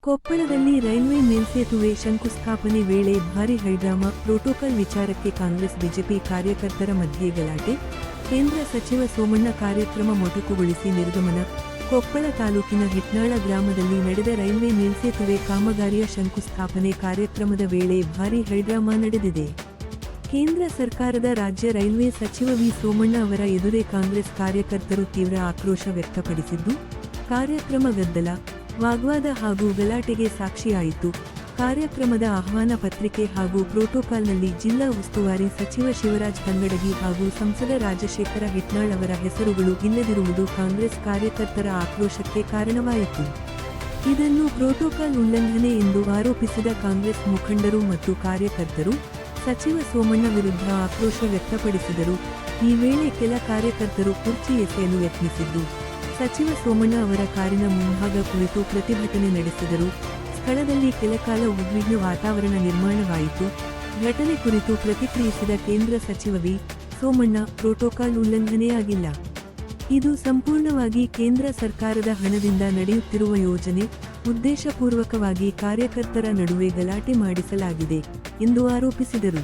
ಕೊಪ್ಪಳದಲ್ಲಿ ರೈಲ್ವೆ ಮೇಲ್ಸೇತುವೆ ಶಂಕುಸ್ಥಾಪನೆ ವೇಳೆ ಭಾರೀ ಹೈಡ್ರಾಮಾ, ಪ್ರೋಟೋಕಾಲ್ ವಿಚಾರಕ್ಕೆ ಕಾಂಗ್ರೆಸ್ ಬಿಜೆಪಿ ಕಾರ್ಯಕರ್ತರ ಮಧ್ಯೆ ಗಲಾಟೆ, ಕೇಂದ್ರ ಸಚಿವ ಸೋಮಣ್ಣ ಕಾರ್ಯಕ್ರಮ ಮೊಟಕುಗೊಳಿಸಿ ನಿರ್ಗಮನ. ಕೊಪ್ಪಳ ತಾಲೂಕಿನ ಹಿಟ್ನಾಳ ಗ್ರಾಮದಲ್ಲಿ ನಡೆದ ರೈಲ್ವೆ ಮೇಲ್ಸೇತುವೆ ಕಾಮಗಾರಿಯ ಶಂಕುಸ್ಥಾಪನೆ ಕಾರ್ಯಕ್ರಮದ ವೇಳೆ ಭಾರೀ ಹೈಡ್ರಾಮಾ ನಡೆದಿದೆ. ಕೇಂದ್ರ ಸರ್ಕಾರದ ರಾಜ್ಯ ರೈಲ್ವೆ ಸಚಿವ ವಿ. ಸೋಮಣ್ಣ ಅವರ ಎದುರೇ ಕಾಂಗ್ರೆಸ್ ಕಾರ್ಯಕರ್ತರು ತೀವ್ರ ಆಕ್ರೋಶ ವ್ಯಕ್ತಪಡಿಸಿದ್ದು, ಕಾರ್ಯಕ್ರಮ ಗದ್ದಲ, ವಾಗ್ವಾದ ಹಾಗೂ ಗಲಾಟೆಗೆ ಸಾಕ್ಷಿಯಾಯಿತು. ಕಾರ್ಯಕ್ರಮದ ಆಹ್ವಾನ ಪತ್ರಿಕೆ ಹಾಗೂ ಪ್ರೋಟೋಕಾಲ್ನಲ್ಲಿ ಜಿಲ್ಲಾ ಉಸ್ತುವಾರಿ ಸಚಿವ ಶಿವರಾಜ್ ತಂಗಡಗಿ ಹಾಗೂ ಸಂಸದ ರಾಜಶೇಖರ ಹಿಟ್ನಾಳ್ ಅವರ ಹೆಸರುಗಳು ಇಲ್ಲದಿರುವುದು ಕಾಂಗ್ರೆಸ್ ಕಾರ್ಯಕರ್ತರ ಆಕ್ರೋಶಕ್ಕೆ ಕಾರಣವಾಯಿತು. ಇದನ್ನು ಪ್ರೋಟೋಕಾಲ್ ಉಲ್ಲಂಘನೆ ಎಂದು ಆರೋಪಿಸಿದ ಕಾಂಗ್ರೆಸ್ ಮುಖಂಡರು ಮತ್ತು ಕಾರ್ಯಕರ್ತರು ಸಚಿವ ಸೋಮಣ್ಣ ವಿರುದ್ಧ ಆಕ್ರೋಶ ವ್ಯಕ್ತಪಡಿಸಿದರು. ಈ ವೇಳೆ ಕೆಲ ಕಾರ್ಯಕರ್ತರು ಕುರ್ಚಿ ಎಸೆಯಲು ಯತ್ನಿಸಿದ್ದು, ಸಚಿವ ಸೋಮಣ್ಣ ಅವರ ಕಾರಿನ ಮುಂಭಾಗ ಕುಳಿತು ಪ್ರತಿಭಟನೆ ನಡೆಸಿದರು. ಸ್ಥಳದಲ್ಲಿ ಕೆಲಕಾಲ ಉದ್ವಿಗ್ನ ವಾತಾವರಣ ನಿರ್ಮಾಣವಾಯಿತು. ಘಟನೆ ಕುರಿತು ಪ್ರತಿಕ್ರಿಯಿಸಿದ ಕೇಂದ್ರ ಸಚಿವ ವಿ. ಸೋಮಣ್ಣ, ಪ್ರೋಟೋಕಾಲ್ ಉಲ್ಲಂಘನೆಯಾಗಿಲ್ಲ. ಇದು ಸಂಪೂರ್ಣವಾಗಿ ಕೇಂದ್ರ ಸರ್ಕಾರದ ಹಣದಿಂದ ನಡೆಯುತ್ತಿರುವ ಯೋಜನೆ. ಉದ್ದೇಶಪೂರ್ವಕವಾಗಿ ಕಾರ್ಯಕರ್ತರ ನಡುವೆ ಗಲಾಟೆ ಮಾಡಿಸಲಾಗಿದೆ ಎಂದು ಆರೋಪಿಸಿದರು.